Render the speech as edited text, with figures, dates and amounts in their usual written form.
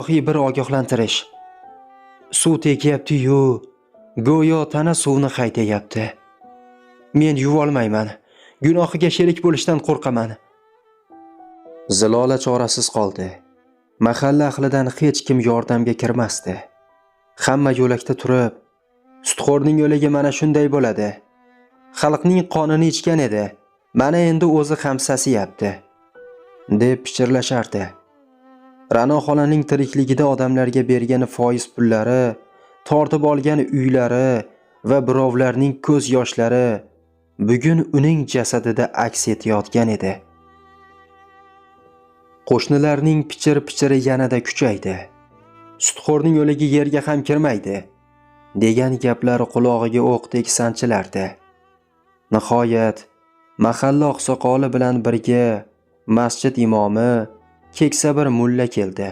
bir ogohlantirish. Suv tekyapti-yu, go'yo tana suvni haydayapti. Men yuvolmayman. Gunohiga sherik bo'lishdan qo'rqaman. Zilola chorasiz qoldi. Mahalla ahlidan hech kim yordamga kirmasdi. Hamma yo'lakda turib, sutxo'rning o'ligi mana shunday bo'ladi. Xalqning qonini ichgan edi. Mana endi o'zi ham sasiyapti, deb pichirlashardi. Ra'no xolaning tirikligida odamlarga bergan foiz pullari, tortib olgan uylari va birovlarning ko'z yoshlari bugun uning jasadida aks etayotgan edi. Qo'shnilarning pichir-pichiri yanada kuchaydi. Sutxo'rning o'ligi yerga ham kirmaydi, degan gaplar qulog'iga o'qdek sanchilardi. Nihoyat mahalla oqsoqoli bilan birga masjid imomi, keksa bir mulla keldi.